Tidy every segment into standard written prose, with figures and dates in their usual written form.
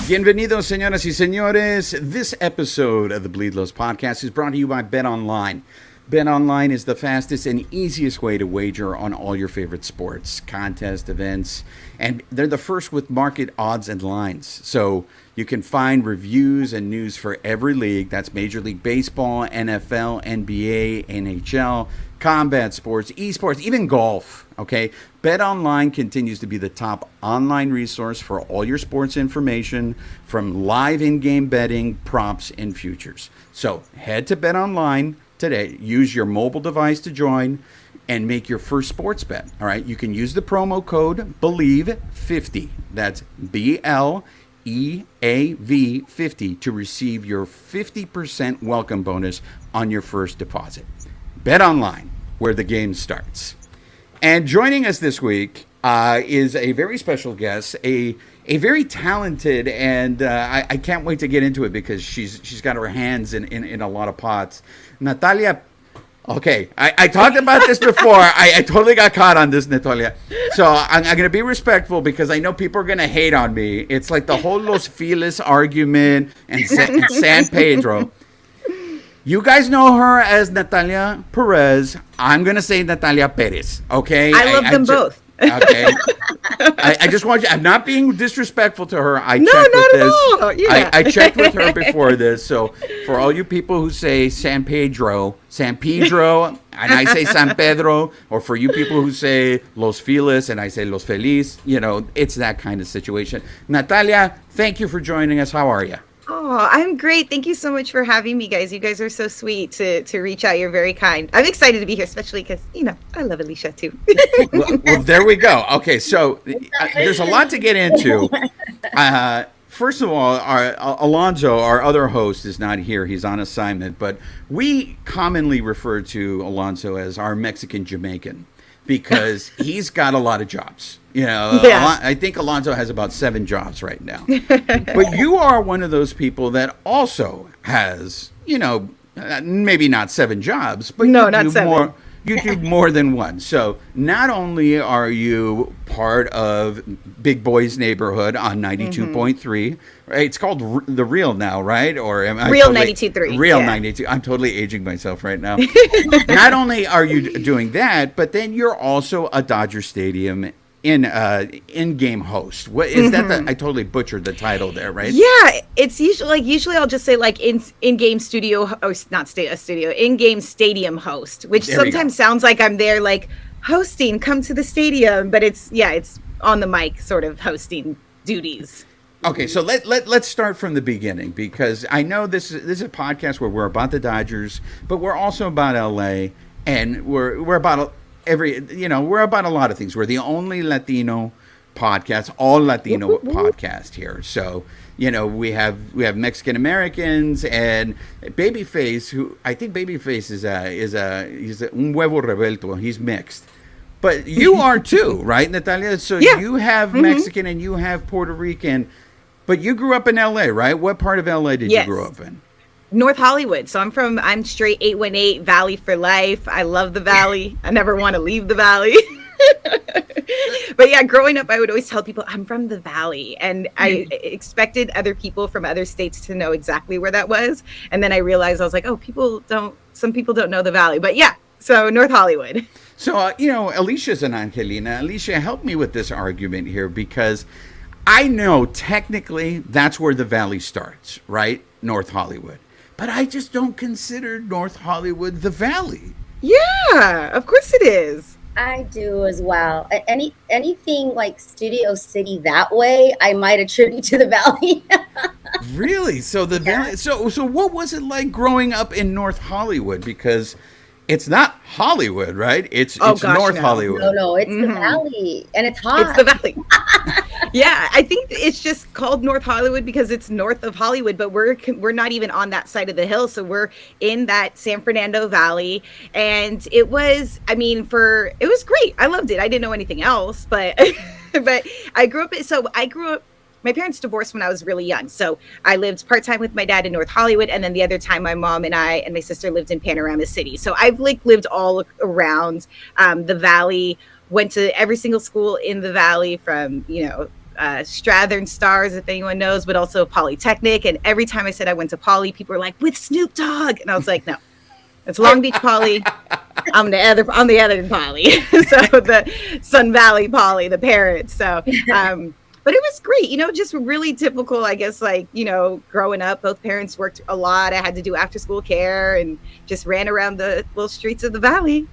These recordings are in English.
Bienvenidos, señoras y señores. This episode of the Bleed Lows podcast is brought to you by BetOnline. BetOnline is the fastest and easiest way to wager on all your favorite sports, contests, events, and they're the first with market odds and lines. So you can find reviews and news for every league. That's Major League Baseball, NFL, NBA, NHL, combat sports, esports, even golf. Okay, BetOnline continues to be the top online resource for all your sports information, from live in-game betting, props, and futures. So head to BetOnline today. Use your mobile device to join and make your first sports bet. All right, you can use the promo code BELIEVE50. That's BLEAV 50 to receive your 50% welcome bonus on your first deposit. BetOnline, where the game starts. And joining us this week is a very special guest, a very talented, and I can't wait to get into it because she's got her hands in a lot of pots. Natalia, okay, I talked about this before. I totally got caught on this, Natalia. So I'm going to be respectful because I know people are going to hate on me. It's like the whole Los Feliz argument and San Pedro. You guys know her as Natalia Perez. I'm going to say Natalia Perez, okay? I love them both. Okay. I just want you, I'm not being disrespectful to her. I checked with her before this. So for all you people who say San Pedro, and I say San Pedro, or for you people who say Los Feliz and I say Los Feliz, it's that kind of situation. Natalia, thank you for joining us. How are you? Oh, I'm great. Thank you so much for having me, guys. You guys are so sweet to reach out. You're very kind. I'm excited to be here, especially because, I love Alicia too. well, there we go. Okay, so there's a lot to get into. First of all, Alonso, our other host, is not here. He's on assignment. But we commonly refer to Alonso as our Mexican Jamaican because he's got a lot of jobs. I think Alonso has about 7 jobs right now. But you are one of those people that also has, maybe not 7 jobs, but no, not 7. You do more than one. So not only are you part of Big Boys Neighborhood on 92.3, right? It's called The Real now, right? Or am I Real 92.3. Real 92. I'm totally aging myself right now. Not only are you doing that, but then you're also a Dodger Stadium in-game host. What is that? I totally butchered the title there, right? Yeah, it's usually I'll just say in-game studio host, not a studio, in-game stadium host, which sometimes sounds like I'm there hosting, come to the stadium, but it's on the mic sort of hosting duties. Okay, so let's start from the beginning because I know this is a podcast where we're about the Dodgers, but we're also about LA, and we're about we're about a lot of things. We're the only Latino podcast, all Latino podcast here. So, we have Mexican Americans and Babyface, who I think Babyface is un huevo revuelto. He's mixed. But you are too, right, Natalia? So you have Mexican and you have Puerto Rican, but you grew up in LA, right? What part of LA did you grow up in? North Hollywood. So I'm straight 818 Valley for life. I love the Valley. I never want to leave the Valley. But yeah, growing up, I would always tell people I'm from the Valley. And I expected other people from other states to know exactly where that was. And then I realized I was like, some people don't know the Valley. But yeah, so North Hollywood. So, Alicia's an Angelina. Alicia, help me with this argument here because I know technically that's where the Valley starts, right? North Hollywood. But I just don't consider North Hollywood the Valley. Yeah, of course it is. I do as well. Anything like Studio City that way, I might attribute to the Valley. Really? So the Valley. So what was it like growing up in North Hollywood? Because it's not Hollywood, right? It's North Hollywood. No, it's the Valley, and it's hot. It's the Valley. Yeah, I think it's just called North Hollywood because it's north of Hollywood, but we're not even on that side of the hill, so we're in that San Fernando Valley, and it was great. I loved it. I didn't know anything else, but but I grew up my parents divorced when I was really young. So I lived part-time with my dad in North Hollywood. And then the other time my mom and I and my sister lived in Panorama City. So I've like lived all around the Valley, went to every single school in the Valley from, Strathern Stars, if anyone knows, but also Polytechnic. And every time I said I went to Poly, people were like, with Snoop Dogg. And I was like, no, it's Long Beach Poly. I'm the other Poly. So the Sun Valley Poly, the parents. So, but it was great, just really typical, I guess, like, growing up, both parents worked a lot. I had to do after school care and just ran around the little streets of the Valley.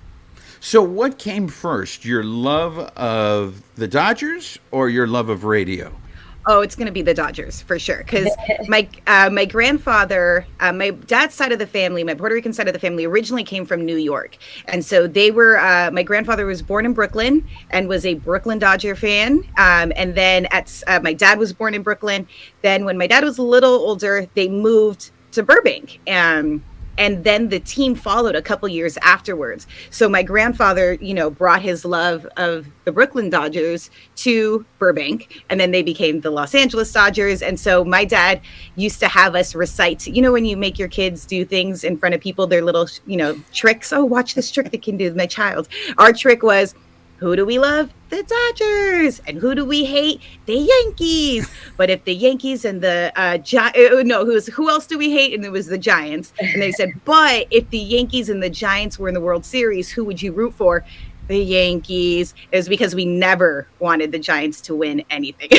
So what came first, your love of the Dodgers or your love of radio? Oh, it's going to be the Dodgers for sure. Because my grandfather, my dad's side of the family, my Puerto Rican side of the family originally came from New York. And so they were, my grandfather was born in Brooklyn and was a Brooklyn Dodger fan. And then my dad was born in Brooklyn. Then when my dad was a little older, they moved to Burbank. And then the team followed a couple years afterwards. So my grandfather, brought his love of the Brooklyn Dodgers to Burbank, and then they became the Los Angeles Dodgers. And so my dad used to have us recite, when you make your kids do things in front of people, their little, tricks. Oh, watch this trick they can do with my child. Our trick was, who do we love? The Dodgers. And who do we hate? The Yankees. But if the Yankees and the who else do we hate? And it was the Giants. And they said, but if the Yankees and the Giants were in the World Series, who would you root for? The Yankees. It was because we never wanted the Giants to win anything.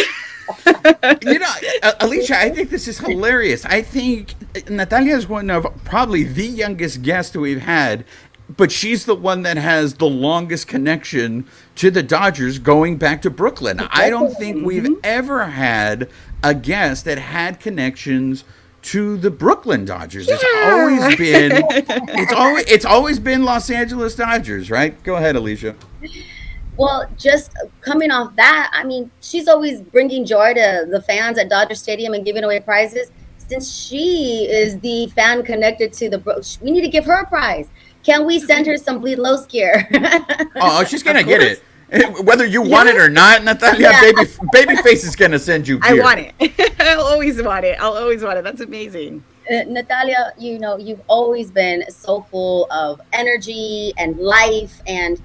Alicia, I think this is hilarious. I think Natalia is one of probably the youngest guests we've had. But she's the one that has the longest connection to the Dodgers going back to Brooklyn. I don't think we've ever had a guest that had connections to the Brooklyn Dodgers. Yeah. It's always been Los Angeles Dodgers, right? Go ahead, Alicia. Well, just coming off that, I mean, she's always bringing joy to the fans at Dodger Stadium and giving away prizes. Since she is the fan connected to we need to give her a prize. Can we send her some Bleed Low gear? Oh, she's going to get it. Whether you want it or not, Natalia, Babyface is going to send you gear. I want it. I'll always want it. That's amazing. Natalia, you've always been so full of energy and life, and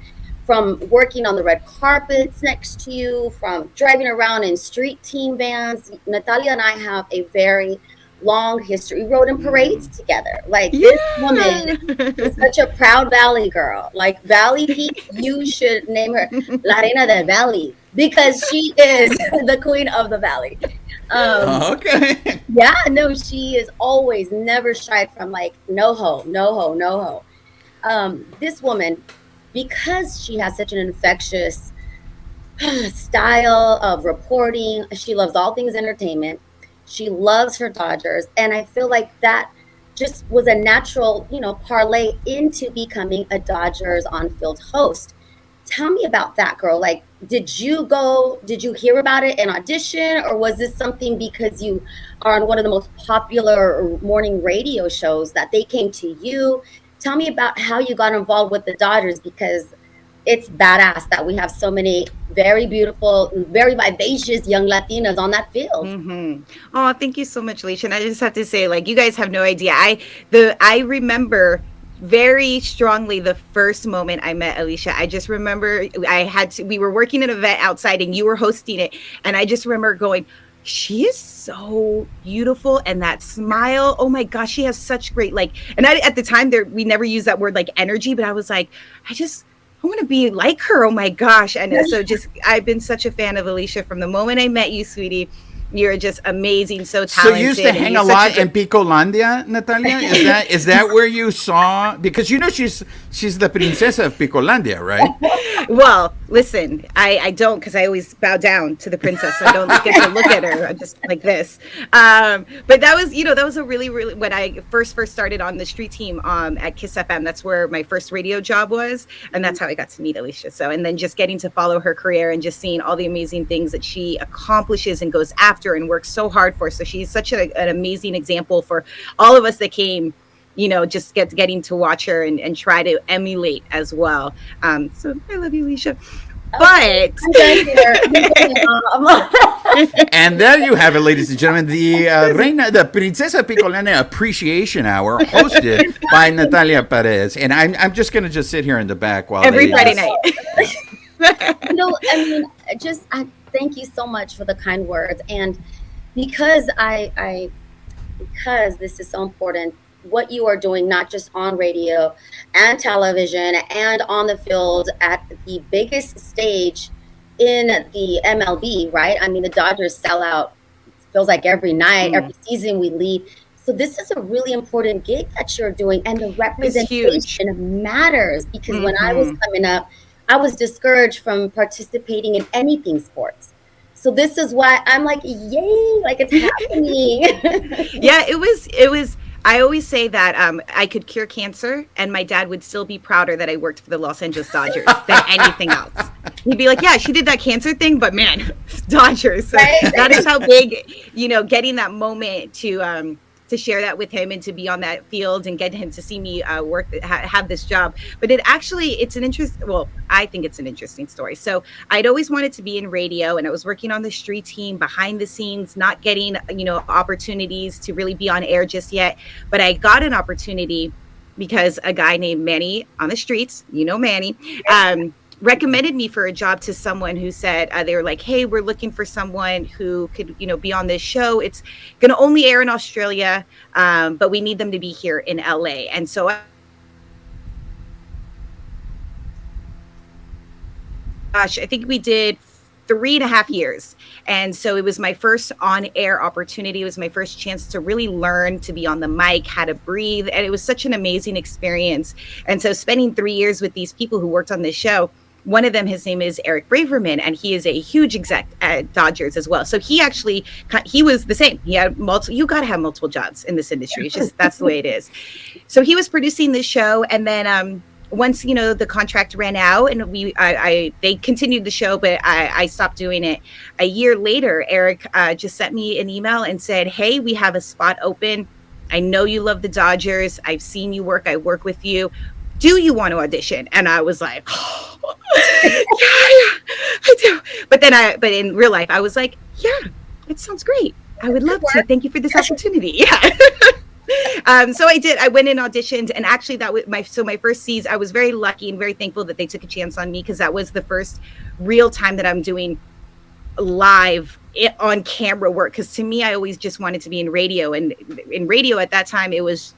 from working on the red carpets next to you, from driving around in street team vans. Natalia and I have a very long history. We rode in parades together. This woman is such a proud Valley girl. Like Valley Peak, you should name her La Reina del Valley because she is the queen of the Valley. Okay. Yeah, no, she is always never shied from no ho. This woman, because she has such an infectious style of reporting, she loves all things entertainment. She loves her Dodgers. And I feel like that just was a natural, parlay into becoming a Dodgers on-field host. Tell me about that, girl. Did you hear about it in audition, or was this something because you are on one of the most popular morning radio shows that they came to you? Tell me about how you got involved with the Dodgers, because it's badass that we have so many very beautiful, very vivacious young Latinas on that field. Mm-hmm. Oh, thank you so much, Alicia. And I just have to say, you guys have no idea. I remember very strongly the first moment I met Alicia. I just remember we were working an event outside and you were hosting it. And I just remember going, she is so beautiful, and that smile, oh my gosh, she has such great, and at the time we never used that word energy, but I was like, I want to be like her. Oh my gosh. And so I've been such a fan of Alicia from the moment I met you, sweetie. You're just amazing, so talented. So you used to hang a lot in Picolandia, Natalia? Is that where you saw? Because she's the princesa of Picolandia, right? Well, listen, I don't, because I always bow down to the princess. So I don't get to look at her. I'm just like this. But that was a really, really, when I first started on the street team at Kiss FM, that's where my first radio job was. And that's how I got to meet Alicia. So, and then just getting to follow her career and just seeing all the amazing things that she accomplishes and goes after and works so hard for. So she's such an amazing example for all of us that came, just getting to watch her and try to emulate as well. So I love you, Alicia. But I'm done here. And there you have it, ladies and gentlemen, the the Princesa Picolena Appreciation Hour, hosted by Natalia Perez. And I'm just going to just sit here in the back while every they Friday night. I mean, I thank you so much for the kind words, and because because this is so important, what you are doing, not just on radio and television and on the field at the biggest stage in the MLB, right? I mean, the Dodgers sell out, feels like every night, every season we lead. So this is a really important gig that you're doing, and the representation matters, because when I was coming up, I was discouraged from participating in anything sports. So this is why I'm like, yay, like it's happening. Yeah, it was. I always say that I could cure cancer, and my dad would still be prouder that I worked for the Los Angeles Dodgers than anything else. He'd be like, yeah, she did that cancer thing, but man, Dodgers. So Right? that is how big, getting that moment to share that with him and to be on that field and get him to see me have this job. But I think it's an interesting story. So I'd always wanted to be in radio, and I was working on the street team behind the scenes, not getting, opportunities to really be on air just yet. But I got an opportunity because a guy named Manny on the streets, Manny, recommended me for a job to someone who said, they were like, hey, we're looking for someone who could, be on this show. It's going to only air in Australia, but we need them to be here in LA. And so I think we did 3.5 years. And so it was my first on-air opportunity. It was my first chance to really learn to be on the mic, how to breathe. And it was such an amazing experience. And so spending 3 years with these people who worked on this show, one of them, his name is Eric Braverman, and he is a huge exec at Dodgers as well. So he was the same. He had you got to have multiple jobs in this industry. It's just, that's the way it is. So he was producing this show. And then, once the contract ran out, and they continued the show, but I stopped doing it. A year later, Eric just sent me an email and said, "Hey, we have a spot open. I know you love the Dodgers. I've seen you work. I work with you. Do you want to audition?" And I was like, oh, yeah, I do. But in real life, I was like, yeah, it sounds great. I would love to. Thank you for this opportunity. Yeah. So I did. I went and auditioned, and actually that was my first season. I was very lucky and very thankful that they took a chance on me, because that was the first real time that I'm doing live on camera work. Because to me, I always just wanted to be in radio, and in radio at that time, it was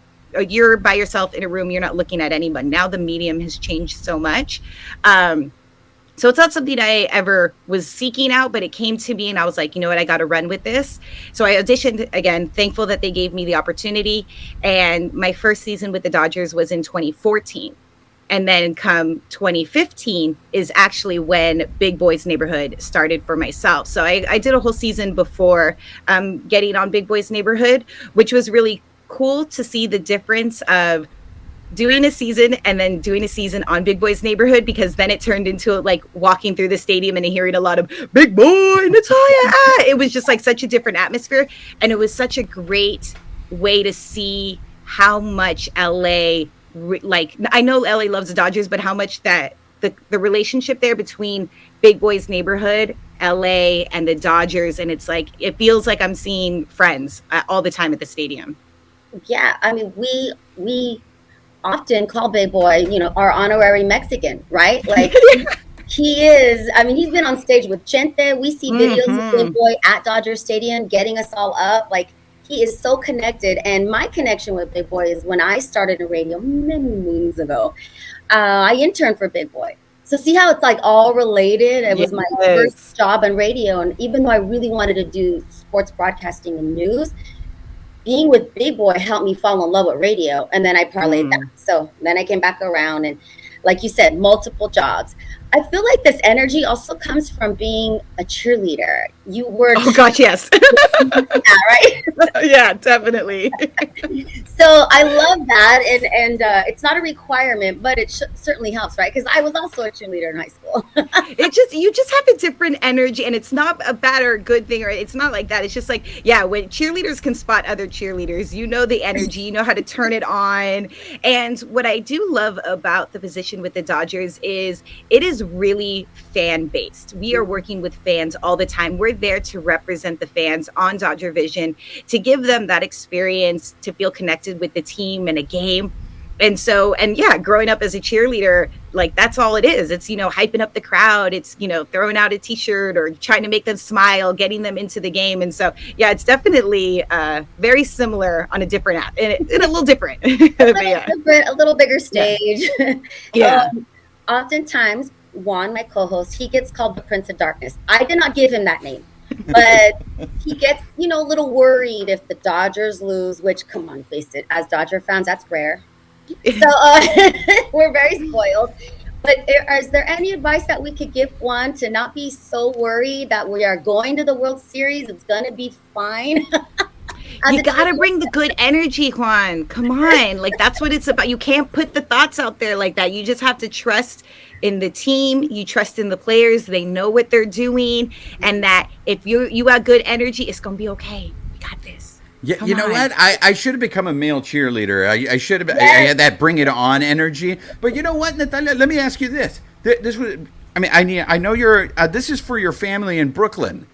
you're by yourself in a room. You're not looking at anyone. Now the medium has changed so much. So it's not something I ever was seeking out, but it came to me, and I was like, you know what, I got to run with this. So I auditioned again, thankful that they gave me the opportunity. And my first season with the Dodgers was in 2014. And then come 2015 is actually when Big Boys Neighborhood started for myself. So I did a whole season before getting on Big Boys Neighborhood, which was really cool to see the difference of doing a season and then doing a season on Big Boys Neighborhood, because then it turned into like walking through the stadium and hearing a lot of Big Boy Natalia. It was just like such a different atmosphere, and it was such a great way to see how much LA, like, I know LA loves the Dodgers, but how much that the relationship there between Big Boys Neighborhood, LA, and the Dodgers, and it's like it feels like I'm seeing friends all the time at the stadium. Yeah, I mean, we often call Big Boy, our honorary Mexican, right? Like he is, I mean, he's been on stage with Chente. We see videos of Big Boy at Dodger Stadium getting us all up. Like, he is so connected. And my connection with Big Boy is when I started in radio many moons ago. I interned for Big Boy. So see how it's like all related? It was my first job in radio. And even though I really wanted to do sports broadcasting and news, being with Big Boy helped me fall in love with radio, and then I parlayed that. So then I came back around, and like you said, multiple jobs. I feel like this energy also comes from being a cheerleader. You were, oh gosh, yes, yeah, right? Yeah, definitely. So I love that, and it's not a requirement, but it certainly helps, right? Because I was also a cheerleader in high school. You just have a different energy, and it's not a bad or good thing, or it's not like that. It's just like, yeah, when cheerleaders can spot other cheerleaders, the energy, you know how to turn it on. And what I do love about the position with the Dodgers is it is really fan based. We are working with fans all the time. We're there to represent the fans on Dodger Vision, to give them that experience, to feel connected with the team and a game. And so, and yeah, growing up as a cheerleader, like that's all it is. It's, hyping up the crowd. It's, throwing out a t-shirt or trying to make them smile, getting them into the game. And so, yeah, it's definitely very similar on a different app and a little different. A little bigger stage. Yeah. Oftentimes, Juan, my co-host, he gets called the Prince of Darkness. I did not give him that name, but he gets, a little worried if the Dodgers lose, which, come on, face it, as Dodger fans, that's rare. So we're very spoiled. But is there any advice that we could give Juan to not be so worried that we are going to the World Series? It's going to be fine. You got to bring the good energy, Juan. Come on. Like, that's what it's about. You can't put the thoughts out there like that. You just have to trust in the team. You trust in the players. They know what they're doing. And that if you got good energy, it's going to be okay. We got this. Yeah, you know what? I should have become a male cheerleader. I should have. I had that bring it on energy. But you know what, Natalia? Let me ask you this. This was. I know you're. This is for your family in Brooklyn,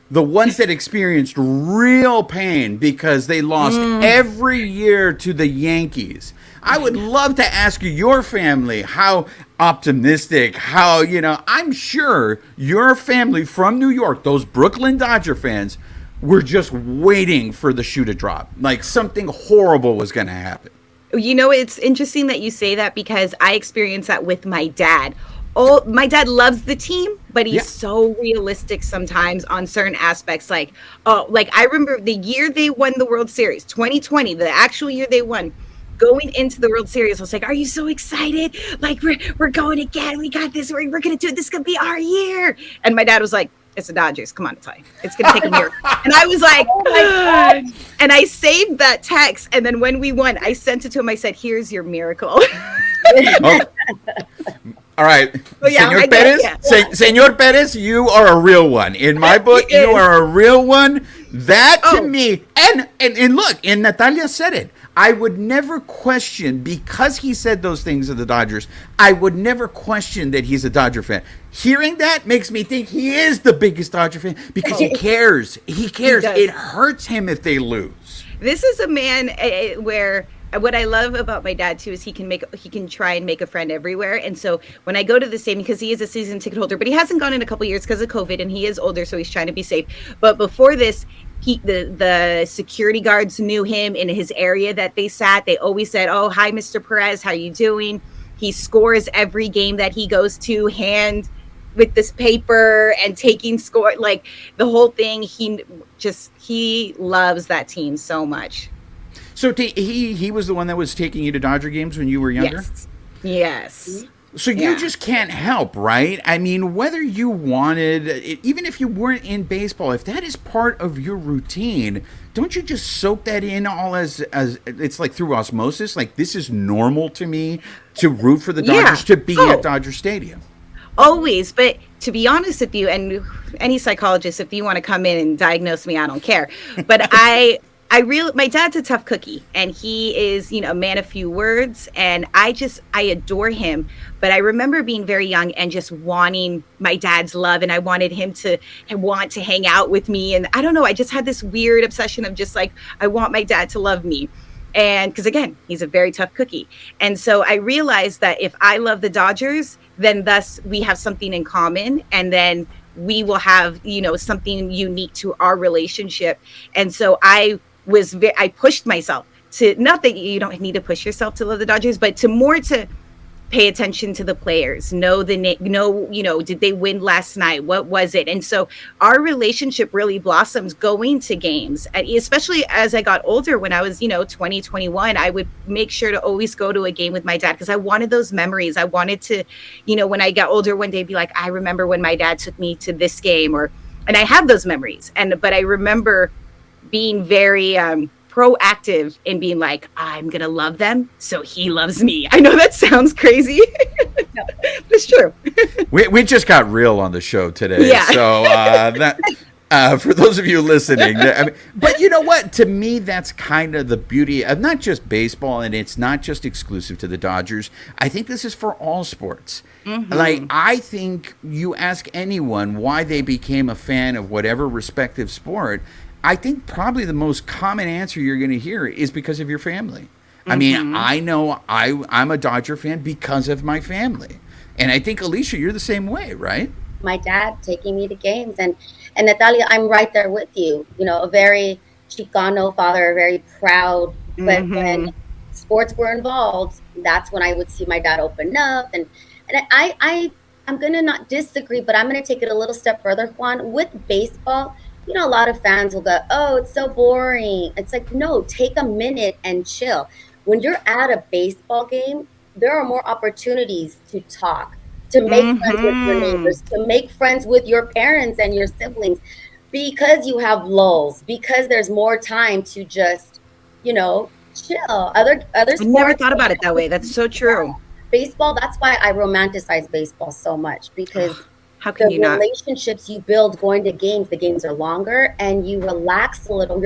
the ones that experienced real pain because they lost every year to the Yankees. I would love to ask your family how optimistic, how I'm sure your family from New York, those Brooklyn Dodger fans, we're just waiting for the shoe to drop. Like something horrible was going to happen. It's interesting that you say that because I experienced that with my dad. Oh, my dad loves the team, but he's so realistic sometimes on certain aspects. Like I remember the year they won the World Series, 2020, the actual year they won. Going into the World Series, I was like, "Are you so excited? Like we're going again. We got this. We're going to do it. This is going to be our year." And my dad was like, "It's the Dodgers. Come on, Natalia. It's going to take a miracle." And I was like, "Oh my God." And I saved that text. And then when we won, I sent it to him. I said, "Here's your miracle." Oh. All right. Yeah, Senor Perez, Senor Perez, you are a real one. In my book, you are a real one. That to me, and look, and Natalia said it. I would never question, because he said those things of the Dodgers, I would never question that he's a Dodger fan. Hearing that makes me think he is the biggest Dodger fan because he cares. He cares. It hurts him if they lose. This is a man where what I love about my dad too is he can try and make a friend everywhere. And so when I go to the stadium, because he is a season ticket holder, but he hasn't gone in a couple years because of COVID, and he is older, so he's trying to be safe. But before this, the security guards knew him in his area that they sat. They always said, "Oh, hi, Mr. Perez, how you doing?" He scores every game that he goes to, hand with this paper and taking score, like the whole thing. He loves that team so much. So he was the one that was taking you to Dodger games when you were younger? Yes. So you just can't help, right? I mean, whether you wanted, even if you weren't in baseball, if that is part of your routine, don't you just soak that in all as it's like through osmosis? Like, this is normal to me to root for the Dodgers, to be at Dodger Stadium. Always. But to be honest with you, and any psychologist, if you want to come in and diagnose me, I don't care. But my dad's a tough cookie, and he is, a man of few words, and I adore him. But I remember being very young and just wanting my dad's love, and I wanted him to want to hang out with me. And I don't know, I just had this weird obsession of just like, I want my dad to love me. And because again, he's a very tough cookie. And so I realized that if I love the Dodgers, then thus we have something in common, and then we will have, something unique to our relationship. And so I pushed myself to, not that you don't need to push yourself to love the Dodgers, but to pay attention to the players, did they win last night? What was it? And so our relationship really blossomed going to games, and especially as I got older. When I was, 20, 21, I would make sure to always go to a game with my dad because I wanted those memories. I wanted to, when I got older one day, be like, I remember when my dad took me to this game, and I have those memories. But I remember being very proactive in being like, I'm gonna love them so he loves me. I know that sounds crazy. No, but it's true. we just got real on the show today. So For those of you listening, I mean, but you know what? To me, that's kind of the beauty of not just baseball, and it's not just exclusive to the Dodgers. I think this is for all sports. Like, I think you ask anyone why they became a fan of whatever respective sport, I think probably the most common answer you're going to hear is because of your family. I mean, I know I'm a Dodger fan because of my family. And I think, Alicia, you're the same way, right? My dad taking me to games, and Natalia, I'm right there with you. You know, a very Chicano father, very proud. But when sports were involved, that's when I would see my dad open up. And I'm gonna not disagree, but I'm gonna take it a little step further, Juan. With baseball, you know, a lot of fans will go, "Oh, it's so boring." It's like, no, take a minute and chill. When you're at a baseball game, there are more opportunities to talk, to make friends with your neighbors, to make friends with your parents and your siblings, because you have lulls, because there's more time to just, you know, chill. Other I sports, never thought about it that way. That's so true. baseball, that's why I romanticize baseball so much, because How can the you not? relationships you build going to games, the games are longer and you relax a little.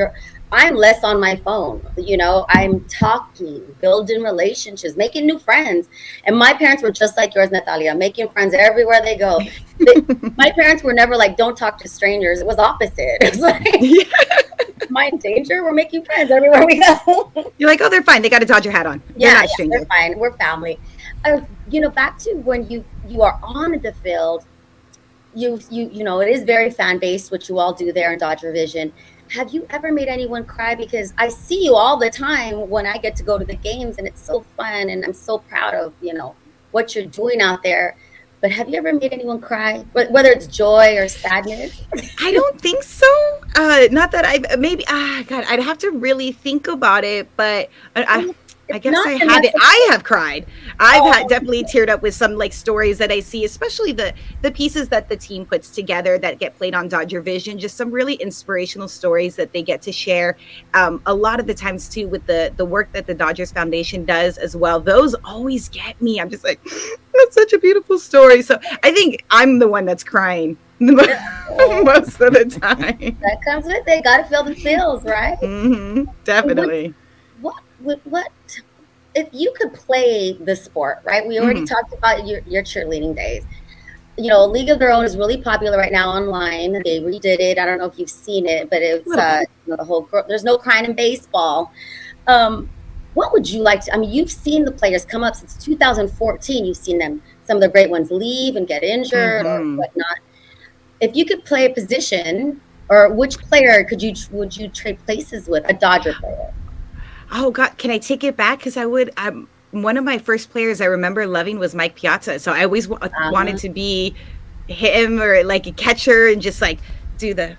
I'm less on my phone, you know, I'm talking, building relationships, making new friends. And my parents were just like yours, Natalia, making friends everywhere they go. My parents were never like, don't talk to strangers. It was opposite. It was like, mind danger, we're making friends everywhere we go. You're like, oh, they're fine. They got a Dodger hat on. They're not strangers. They're fine. We're family. You know, back to when you are on the field, you know, it is very fan based, what you all do there in Dodger Vision. Have you ever made anyone cry? Because I see you all the time when I get to go to the games, and it's so fun, and I'm so proud of, you know, what you're doing out there. But have you ever made anyone cry, whether it's joy or sadness? I don't think so. Not that God, I'd have to really think about it, but I guess I haven't. I have cried. I've definitely teared up with some like stories that I see, especially the pieces that the team puts together that get played on Dodger Vision. Just some really inspirational stories that they get to share. A lot of the times too, with the work that the Dodgers Foundation does as well. Those always get me. I'm just like, that's such a beautiful story. So I think I'm the one that's crying most of the time. That comes with it. Got to feel the feels, right? Definitely. What if you could play the sport, right? We already talked about your cheerleading days. You know, League of Their Own is really popular right now online. They redid it. I don't know if you've seen it, but it's you know, the whole there's no crying in baseball. What would you like to? I mean, you've seen the players come up since 2014. You've seen them, some of the great ones, leave and get injured or whatnot. If you could play a position, or which player would you trade places with? A Dodger player. Oh God, can I take it back? Because I would. One of my first players I remember loving was Mike Piazza. So I always wanted to be him, or like a catcher, and just like do the,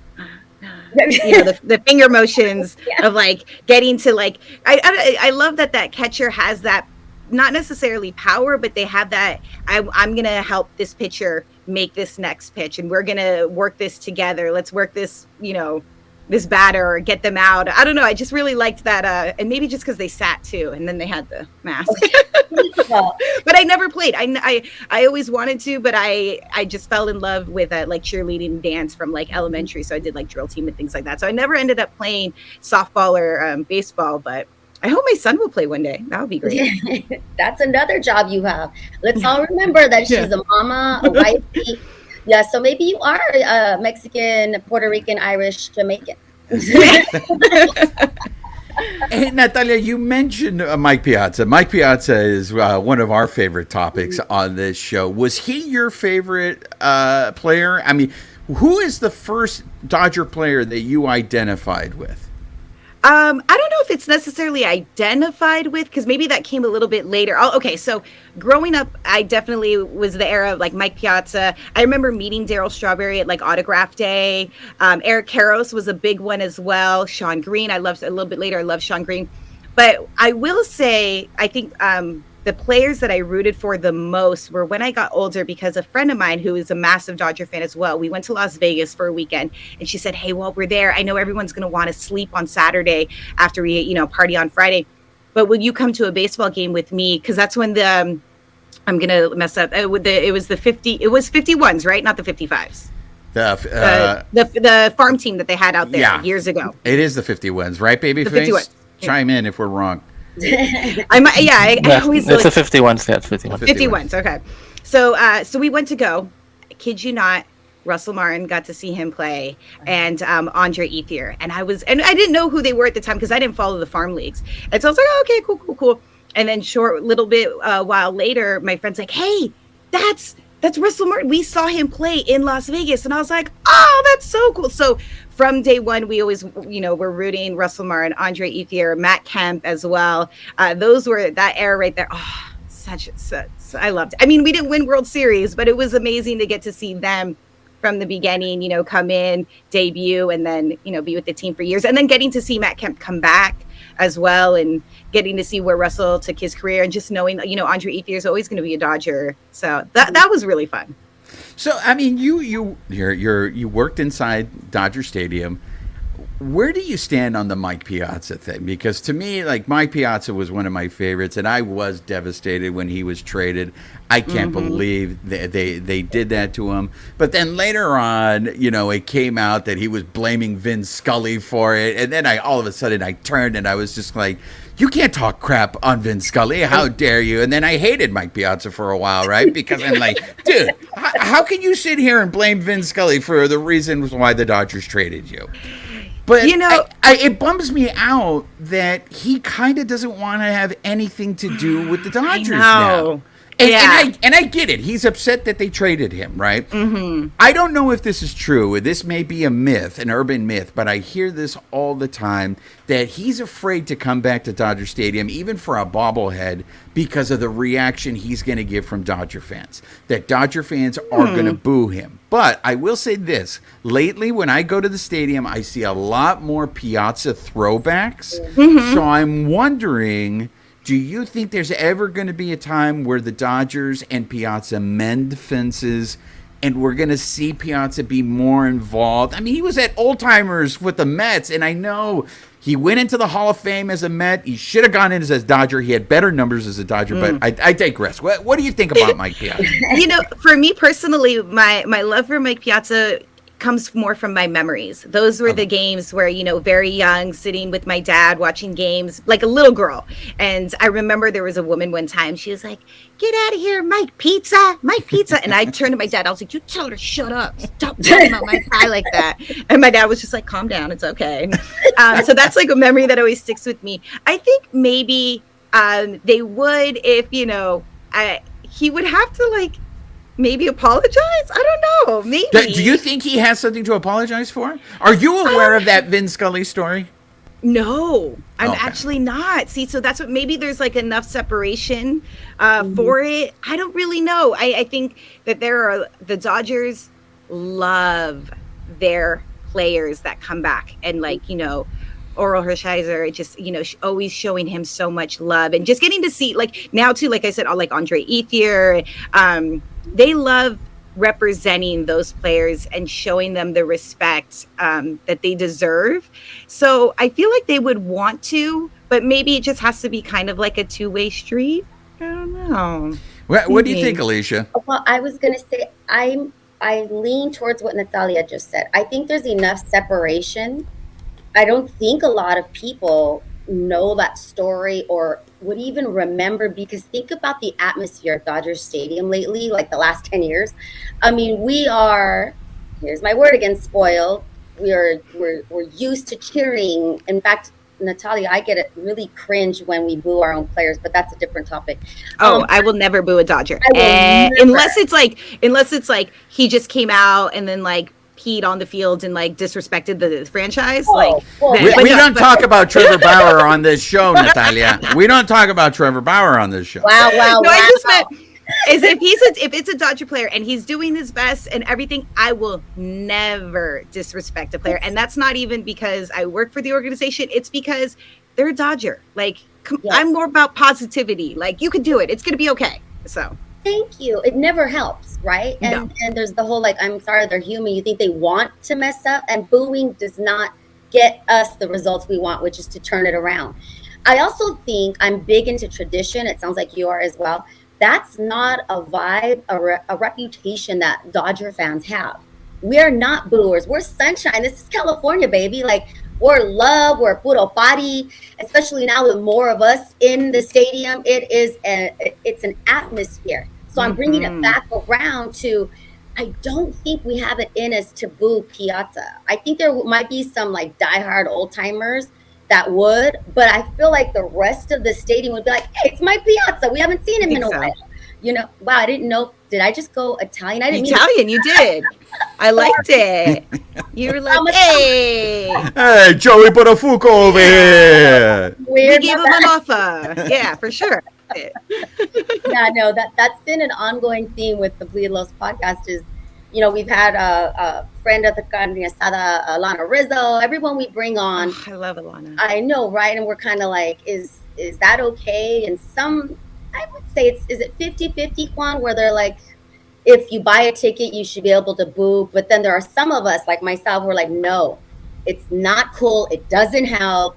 you know, the finger motions of like getting to like. I love that catcher has that, not necessarily power, but they have that. I'm gonna help this pitcher make this next pitch, and we're gonna work this together. Let's work this, you know, this batter, or get them out. I don't know. I just really liked that. And maybe just because they sat too, and then they had the mask. But I never played. I always wanted to, but I just fell in love with like cheerleading and dance from like elementary. So I did like drill team and things like that. So I never ended up playing softball or baseball, but I hope my son will play one day. That would be great. That's another job you have. Let's all remember that she's a mama, a wife. Yeah, so maybe you are Mexican, Puerto Rican, Irish, Jamaican. Hey, Natalia, you mentioned Mike Piazza. Mike Piazza is one of our favorite topics on this show. Was he your favorite player? I mean, who is the first Dodger player that you identified with? I don't know if it's necessarily identified with, because maybe that came a little bit later. Okay, so growing up, I definitely was the era of like Mike Piazza. I remember meeting Darryl Strawberry at like autograph day. Eric Karros was a big one as well. Sean Green, I loved a little bit later. I love Sean Green, but I will say, I think the players that I rooted for the most were when I got older, because a friend of mine who is a massive Dodger fan as well, we went to Las Vegas for a weekend, and she said, hey, while we're there, I know everyone's going to want to sleep on Saturday after we, you know, party on Friday, but will you come to a baseball game with me? Because that's when I'm going to mess up. It was the 51s, right? Not the 55s. The farm team that they had out there years ago. It is the 50 wins, right, babyface? 50 wins. Chime in if we're wrong. I always it's a 51. Yeah, it's 51. 50 wins. Okay. So we went to go. I kid you not. Russell Martin, got to see him play, and Andre Ethier. And I didn't know who they were at the time because I didn't follow the farm leagues. And so I was like, oh, okay, cool. And then while later, my friend's like, hey, that's Russell Martin. We saw him play in Las Vegas. And I was like, oh, that's so cool. So from day one, we always, we're rooting Russell Martin, Andre Ethier, Matt Kemp as well. Those were that era right there. Oh, such I loved it. I mean, we didn't win World Series, but it was amazing to get to see them from the beginning, come in, debut, and then, be with the team for years. And then getting to see Matt Kemp come back as well, and getting to see where Russell took his career, and just knowing, Andre Ethier is always going to be a Dodger. So that was really fun. So, I mean, you worked inside Dodger Stadium. Where do you stand on the Mike Piazza thing? Because to me, like, Mike Piazza was one of my favorites, and I was devastated when he was traded. I can't believe they did that to him. But then later on, it came out that he was blaming Vin Scully for it, and then all of a sudden I turned and I was just like, you can't talk crap on Vin Scully. How dare you? And then I hated Mike Piazza for a while, right? Because I'm like, dude, how can you sit here and blame Vin Scully for the reasons why the Dodgers traded you? But it bums me out that he kind of doesn't want to have anything to do with the Dodgers now. And I get it. He's upset that they traded him, right? Mm-hmm. I don't know if this is true. This may be a myth, an urban myth, but I hear this all the time, that he's afraid to come back to Dodger Stadium, even for a bobblehead, because of the reaction he's going to give from Dodger fans. That Dodger fans are going to boo him. But I will say this. Lately, when I go to the stadium, I see a lot more Piazza throwbacks. Mm-hmm. So I'm wondering, do you think there's ever going to be a time where the Dodgers and Piazza mend fences, and we're going to see Piazza be more involved? I mean, he was at Old Timers with the Mets, and I know he went into the Hall of Fame as a Met. He should have gone in as a Dodger. He had better numbers as a Dodger, but I digress. What do you think about Mike Piazza? For me personally, my love for Mike Piazza comes more from my memories. Those were the games where, very young, sitting with my dad, watching games like a little girl. And I remember there was a woman one time, she was like, get out of here, Mike Pizza. And I turned to my dad, I was like, you tell her to shut up. Stop talking about my guy like that. And my dad was just like, calm down, it's okay. So that's like a memory that always sticks with me. I think maybe they would, if, he would have to maybe apologize? I don't know. Maybe. Do you think he has something to apologize for? Are you aware of that Vin Scully story? No, I'm actually not. See, so that's what, maybe there's enough separation for it. I don't really know. I think that the Dodgers love their players that come back, and Oral Hershiser, just, always showing him so much love, and just getting to see, now too, like I said, Andre Ethier, they love representing those players and showing them the respect that they deserve. So I feel like they would want to, but maybe it just has to be kind of like a two-way street. I don't know. What do you think, Alicia? Well, I was going to say, I lean towards what Natalia just said. I think there's enough separation. I don't think a lot of people know that story or would even remember, because think about the atmosphere at Dodger Stadium lately, the last 10 years. I mean, we are, here's my word again, spoiled. We're used to cheering. In fact, Natalia, I get it really cringe when we boo our own players, but that's a different topic. I will never boo a Dodger. Unless it's like he just came out and then peed on the field and disrespected the franchise. We don't talk about Trevor Bauer on this show, Natalia. We don't talk about Trevor Bauer on this show. Wow. I just meant is if it's a Dodger player and he's doing his best and everything, I will never disrespect a player. And that's not even because I work for the organization. It's because they're a Dodger. I'm more about positivity. You could do it. It's going to be okay. So. Thank you. It never helps, right? And there's the whole I'm sorry, they're human. You think they want to mess up, and booing does not get us the results we want, which is to turn it around. I also think I'm big into tradition. It sounds like you are as well. That's not a vibe, a reputation that Dodger fans have. we're not booers. We're sunshine. This is California, baby. Like, we're love. We're puro party. Especially now with more of us in the stadium, it's an atmosphere. So I'm bringing it back around to. I don't think we have it in us to boo Piazza. I think there might be some like diehard old timers that would, but I feel like the rest of the stadium would be like, "Hey, it's my Piazza. We haven't seen him in a while." You know, wow, I didn't know. Did I just go Italian? I didn't Italian, you did. I liked it. You were like, hey, Joey Buttafuoco over here. We gave him an offer. Yeah, for sure. Yeah, no, that's been an ongoing theme with the Bleed Los podcast is, you know, we've had a friend of the carne asada, Alana Rizzo, everyone we bring on. Oh, I love Alana. I know, right? And we're kind of like, is that okay? And some, I would say is it 50-50, Juan, where they're like, if you buy a ticket, you should be able to boo. But then there are some of us, like myself, who are like, no, it's not cool. It doesn't help.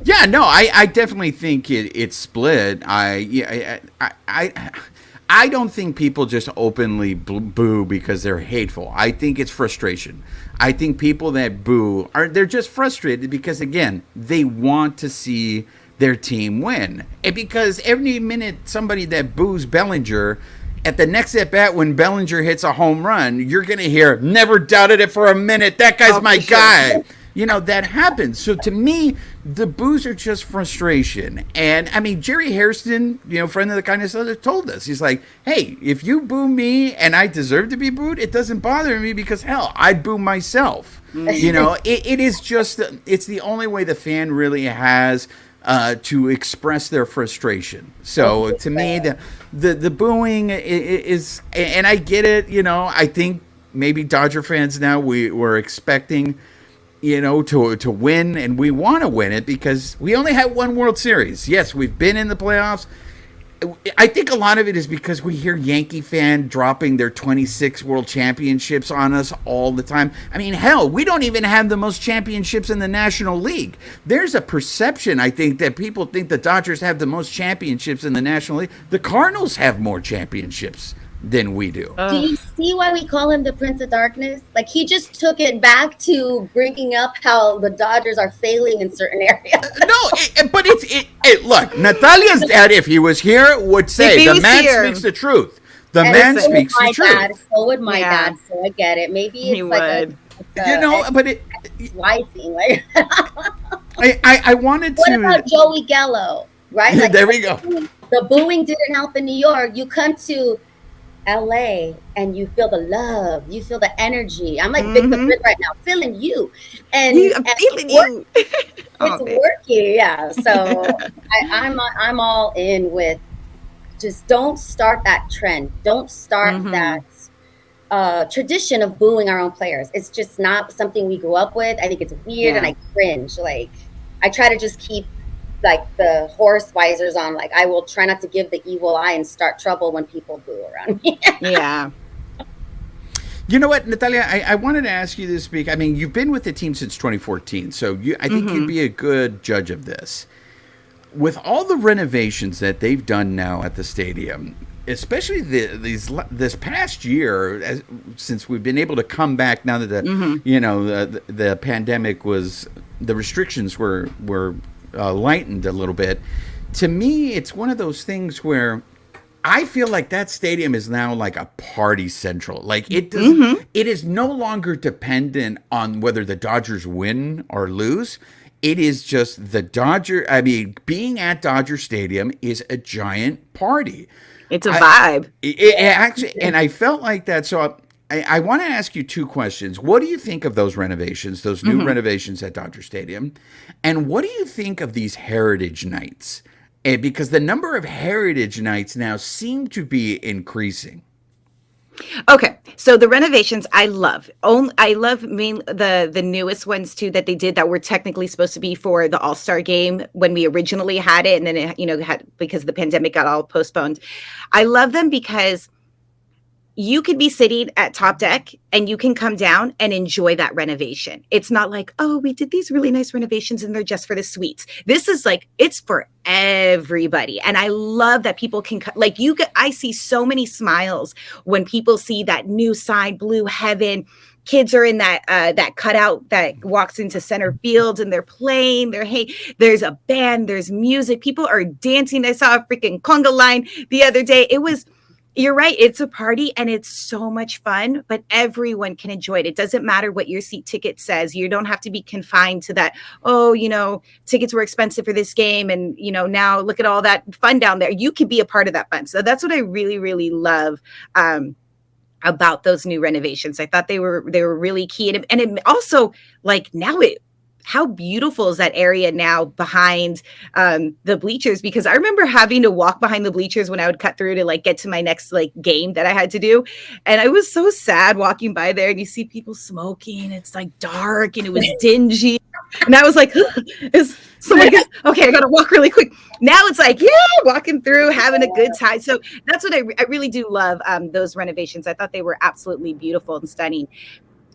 Yeah, no, I definitely think it's split. I don't think people just openly boo because they're hateful. I think it's frustration. I think people that boo they're just frustrated because, again, they want to see their team win. And because every minute somebody that boos Bellinger, at the next at bat when Bellinger hits a home run, you're going to hear, never doubted it for a minute. That guy's my guy. You know, that happens. So to me, the boos are just frustration. And I mean, Jerry Hairston, you know, friend of the kindness other, told us, he's like, hey, if you boo me and I deserve to be booed, it doesn't bother me because, hell, I'd boo myself. You know, it is just, it's the only way the fan really has to express their frustration. So to me, the booing is, and I get it, you know, I think maybe Dodger fans now, we're expecting, you know, to win, and we want to win it because we only had one World Series. Yes, we've been in the playoffs. I think a lot of it is because we hear Yankee fan dropping their 26 World Championships on us all the time. I mean, hell, we don't even have the most championships in the National League. There's a perception, I think, that people think the Dodgers have the most championships in the National League. The Cardinals have more championships than we do. Do you see why we call him the Prince of Darkness? Like, he just took it back to bringing up how the Dodgers are failing in certain areas. But look, Natalia's dad, if he was here, would say the man speaks the truth. The man speaks the truth. So would my dad. So I get it. Maybe it's it's wife thing. Like, I wanted to. What about Joey Gallo? Right? Like, there we go. The booing didn't help in New York. You come to LA and you feel the love, you feel the energy. I'm like Victor Britt right now, feeling you, and I'm feeling you. It's working, yeah. So I'm all in with just don't start that trend. Don't start that tradition of booing our own players. It's just not something we grew up with. I think it's weird and I cringe. Like, I try to just keep like the horse visors on. Like, I will try not to give the evil eye and start trouble when people boo around me. Yeah. You know what, Natalia, I wanted to ask you this week. I mean, you've been with the team since 2014, so I think you'd be a good judge of this. With all the renovations that they've done now at the stadium, especially this past year, since we've been able to come back now that the pandemic was, the restrictions were lightened a little bit. To me, it's one of those things where I feel like that stadium is now like a party central. Like, it is no longer dependent on whether the Dodgers win or lose. It is just being at Dodger Stadium is a giant party. It's a vibe. It actually, and I felt like that. So I want to ask you two questions. What do you think of those renovations, those new renovations at Dodger Stadium? And what do you think of these Heritage Nights? Because the number of Heritage Nights now seem to be increasing. Okay, so the renovations I love. I love the newest ones too that they did that were technically supposed to be for the All-Star game when we originally had it, and then it, because the pandemic got all postponed. I love them because you could be sitting at top deck and you can come down and enjoy that renovation. It's not like, oh, we did these really nice renovations and they're just for the suites. This is like, it's for everybody. And I love that people can like I see so many smiles when people see that new sign, Blue Heaven. Kids are in that cutout that walks into center field and they're playing. There's a band, there's music. People are dancing. I saw a freaking conga line the other day. You're right. It's a party and it's so much fun, but everyone can enjoy it. It doesn't matter what your seat ticket says. You don't have to be confined to that. Oh, tickets were expensive for this game. And, now look at all that fun down there. You can be a part of that fun. So that's what I really, really love about those new renovations. I thought they were really key. And it also how beautiful is that area now behind the bleachers? Because I remember having to walk behind the bleachers when I would cut through to get to my next game that I had to do. And I was so sad walking by there and you see people smoking. It's dark and it was dingy. And I was like, is someone okay, I got to walk really quick. Now it's walking through, having a good time. So that's what I really do love those renovations. I thought they were absolutely beautiful and stunning.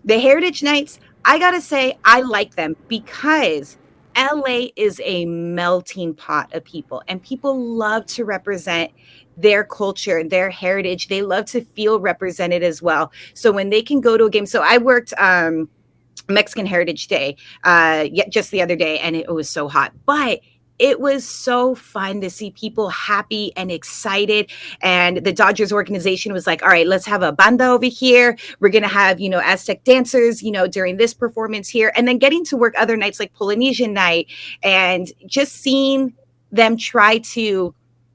The Heritage Nights, I got to say, I like them because LA is a melting pot of people and people love to represent their culture, their heritage. They love to feel represented as well. So when they can go to a game, so I worked Mexican Heritage Day just the other day and it was so hot, but it was so fun to see people happy and excited. And the Dodgers organization was like, all right, let's have a banda over here. We're going to have, Aztec dancers, during this performance here. And then getting to work other nights like Polynesian night and just seeing them try to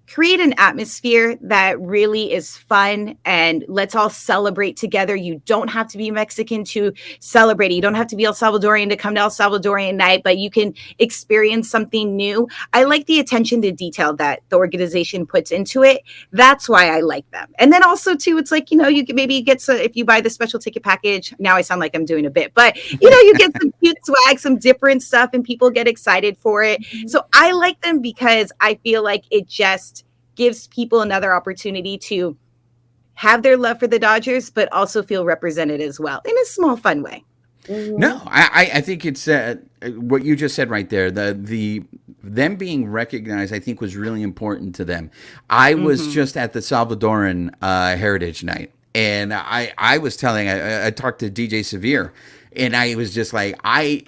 create an atmosphere that really is fun and let's all celebrate together. You don't have to be Mexican to celebrate it. You don't have to be El Salvadorian to come to El Salvadorian night, but you can experience something new. I like the attention to detail that the organization puts into it. That's why I like them. And then also too, it's you can maybe get some, if you buy the special ticket package, now I sound like I'm doing a bit, but you get some cute swag, some different stuff and people get excited for it. So I like them because I feel like it just gives people another opportunity to have their love for the Dodgers, but also feel represented as well in a small, fun way. No, I think it's what you just said right there. The them being recognized, I think, was really important to them. I was just at the Salvadoran Heritage Night, and I was telling, I talked to DJ Severe. And I was just like,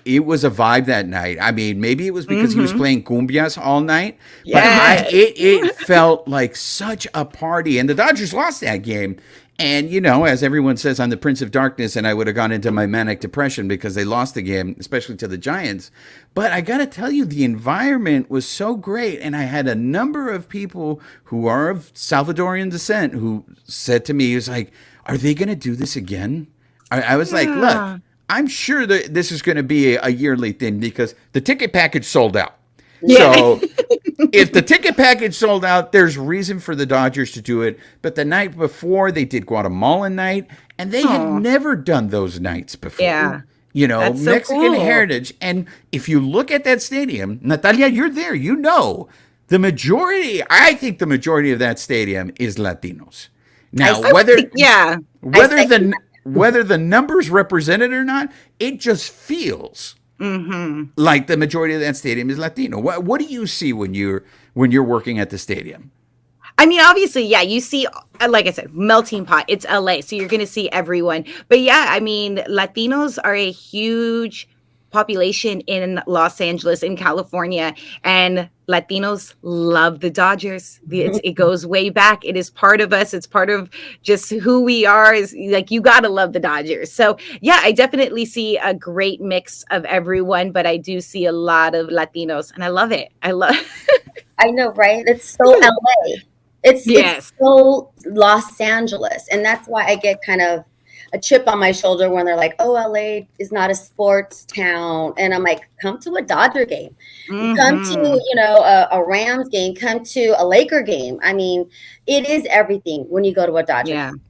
it was a vibe that night. I mean, maybe it was because he was playing cumbias all night, but it felt like such a party. And the Dodgers lost that game. And, as everyone says, I'm the Prince of Darkness, and I would have gone into my manic depression because they lost the game, especially to the Giants. But I got to tell you, the environment was so great. And I had a number of people who are of Salvadorian descent who said to me, he was like, are they going to do this again? I was like, look. I'm sure that this is going to be a yearly thing because the ticket package sold out. Yeah. So if the ticket package sold out, there's reason for the Dodgers to do it. But the night before, they did Guatemalan night, and they had never done those nights before. Yeah. That's so Mexican cool. heritage. And if you look at that stadium, Natalia, you're there. I think the majority of that stadium is Latinos. Now, whether the numbers represent it or not, it just feels like the majority of that stadium is Latino. What do you see when you're working at the stadium? I mean, obviously, you see, like I said, melting pot. It's LA, so you're going to see everyone. But I mean, Latinos are a huge population in Los Angeles, in California, and Latinos love the Dodgers. It goes way back. It is part of us. It's part of just who we are. Is you got to love the Dodgers. So I definitely see a great mix of everyone, but I do see a lot of Latinos, and I love it. I know, right? It's so LA. It's so Los Angeles, and that's why I get kind of a chip on my shoulder when they're like, oh, LA is not a sports town. And I'm like, come to a Dodger game, come to, a Rams game, come to a Laker game. I mean, it is everything when you go to a Dodger game.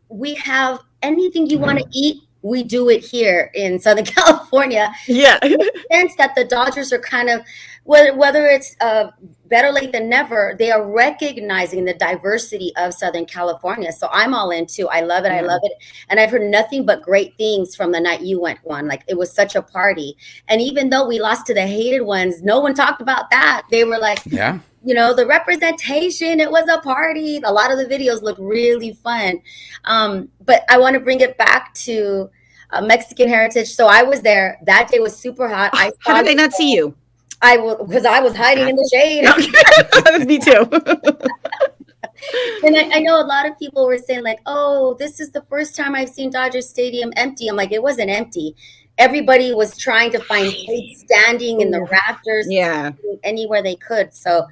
We have anything you want to eat, we do it here in Southern California. Yeah. In the sense that the Dodgers are kind of, whether it's better late than never, they are recognizing the diversity of Southern California. So I'm all in too. I love it. I love it. And I've heard nothing but great things from the night you went, Juan. Like, it was such a party. And even though we lost to the hated ones, no one talked about that. They were like, Yeah. the representation, it was a party. A lot of the videos look really fun. But I want to bring it back to Mexican heritage. So I was there. That day was super hot. How did they not see you? Because I was hiding in the shade. Me too. And I know a lot of people were saying like, oh, this is the first time I've seen Dodger Stadium empty. I'm like, it wasn't empty. Everybody was trying to find seats standing in the rafters, anywhere they could. So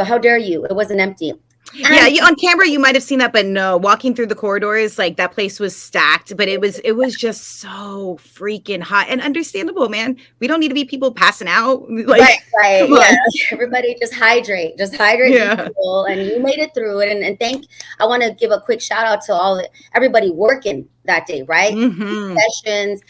how dare you? It wasn't empty. Yeah, on camera you might have seen that, but no, walking through the corridors, like, that place was stacked, but it was just so freaking hot, and understandable, man. We don't need to be people passing out. Like, right. Yeah. Everybody just hydrate. Yeah. People, and you made it through it. And I want to give a quick shout out to everybody working that day, right? Mm-hmm. Sessions,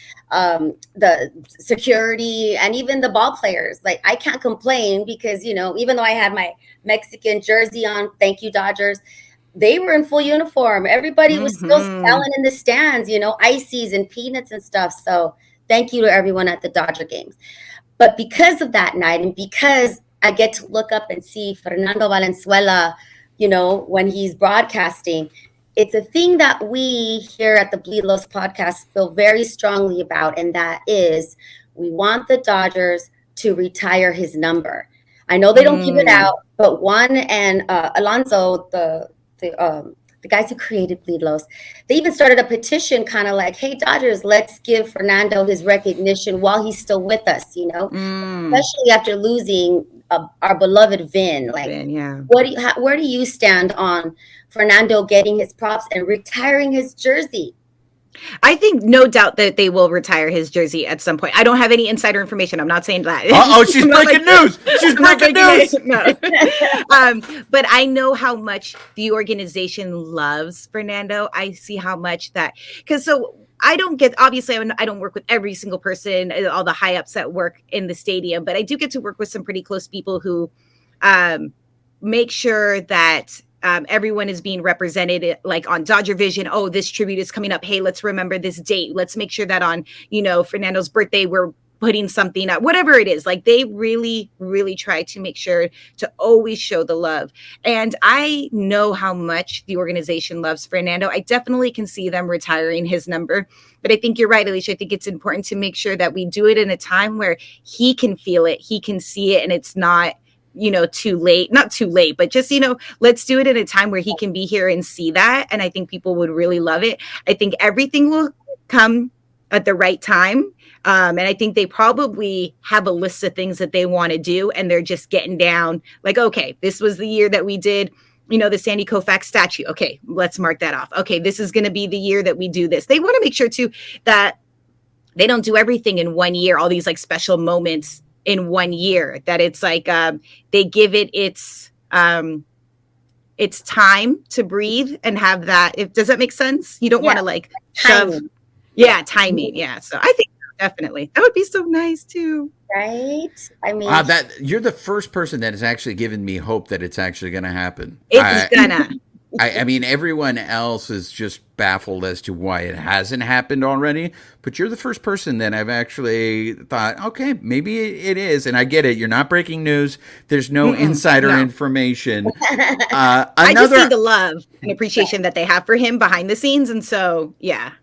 the security, and even the ball players. Like, I can't complain because, even though I had my Mexican jersey on, thank you, Dodgers, they were in full uniform. Everybody was still selling in the stands, ices and peanuts and stuff. So thank you to everyone at the Dodger games. But because of that night, and because I get to look up and see Fernando Valenzuela, when he's broadcasting, it's a thing that we here at the Bleed Los podcast feel very strongly about, and that is we want the Dodgers to retire his number. I know they don't give it out, but Juan and Alonso, the guys who created Bleed Los, they even started a petition kind of like, hey, Dodgers, let's give Fernando his recognition while he's still with us, especially after losing our beloved Vin. Like, where do you stand on Fernando getting his props and retiring his jersey? I think no doubt that they will retire his jersey at some point. I don't have any insider information. I'm not saying that. She's breaking news. She's breaking news. No. But I know how much the organization loves Fernando. I see how much I don't work with every single person, all the high ups that work in the stadium, but I do get to work with some pretty close people who make sure that everyone is being represented, like on Dodger Vision. Oh, this tribute is coming up. Hey, let's remember this date. Let's make sure that on, Fernando's birthday, we're putting something up, whatever it is. Like, they really, really try to make sure to always show the love. And I know how much the organization loves Fernando. I definitely can see them retiring his number. But I think you're right, Alicia. I think it's important to make sure that we do it in a time where he can feel it, he can see it, and it's not too late, not too late, but just, let's do it at a time where he can be here and see that. And I think people would really love it. I think everything will come at the right time. And I think they probably have a list of things that they want to do. And they're just getting down like, okay, this was the year that we did, the Sandy Koufax statue. Okay, let's mark that off. Okay, this is going to be the year that we do this. They want to make sure too that they don't do everything in 1 year, all these like special moments in 1 year, that it's like they give it its time to breathe and have that. Does that make sense? You don't want to like shove. Timing. Yeah. So I think definitely that would be so nice too. Right. I mean, that you're the first person that has actually given me hope that it's actually going to happen. It's gonna. I mean, everyone else is just baffled as to why it hasn't happened already. But you're the first person that I've actually thought, okay, maybe it is. And I get it. You're not breaking news. There's no insider information. I just see the love and appreciation that they have for him behind the scenes. And so, yeah.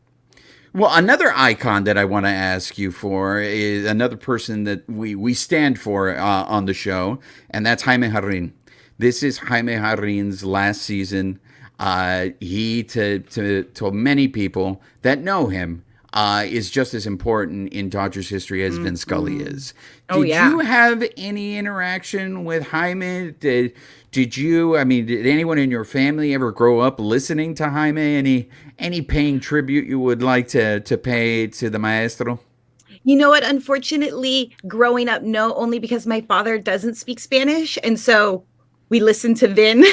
Well, another icon that I want to ask you for is another person that we stand for on the show, and that's Jaime Jarrin. This is Jaime Jarrin's last season. He, to many people that know him, is just as important in Dodgers history as Vin Scully is. Did you have any interaction with Jaime? Did anyone in your family ever grow up listening to Jaime? Any paying tribute you would like to pay to the maestro? You know what? Unfortunately, growing up, no, only because my father doesn't speak Spanish. And so we listened to Vin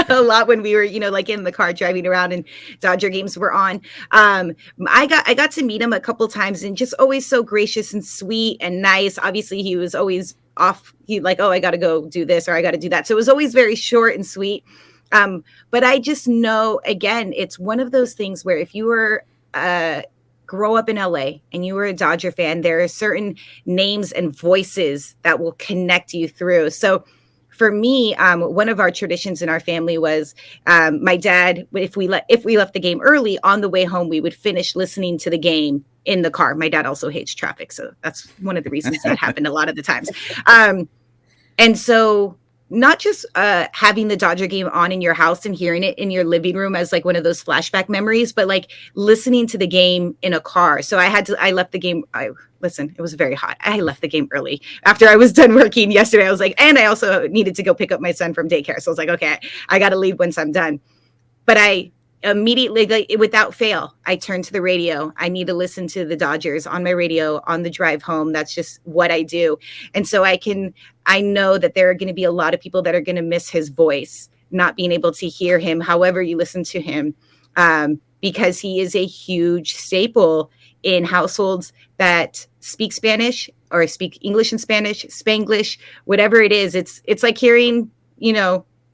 a lot when we were, like in the car driving around and Dodger games were on. I got to meet him a couple times, and just always so gracious and sweet and nice. Obviously, he was always off. He like, oh, I got to go do this or I got to do that. So it was always very short and sweet. But I just know, again, it's one of those things where if you were grow up in LA and you were a Dodger fan, there are certain names and voices that will connect you through. So for me, one of our traditions in our family was my dad, if we left the game early, on the way home, we would finish listening to the game in the car. My dad also hates traffic, so that's one of the reasons that happened a lot of the times. And so not just having the Dodger game on in your house and hearing it in your living room as like one of those flashback memories, but like listening to the game in a car. So I left the game. Listen, it was very hot. I left the game early after I was done working yesterday. I was like, and I also needed to go pick up my son from daycare. So I was like, okay, I got to leave once I'm done. But I immediately, like, without fail, I turned to the radio. I need to listen to the Dodgers on my radio on the drive home. That's just what I do. And so I know that there are going to be a lot of people that are going to miss his voice, not being able to hear him, however you listen to him, because he is a huge staple in households that speak Spanish or speak English and Spanish, Spanglish, whatever it is. It's like hearing,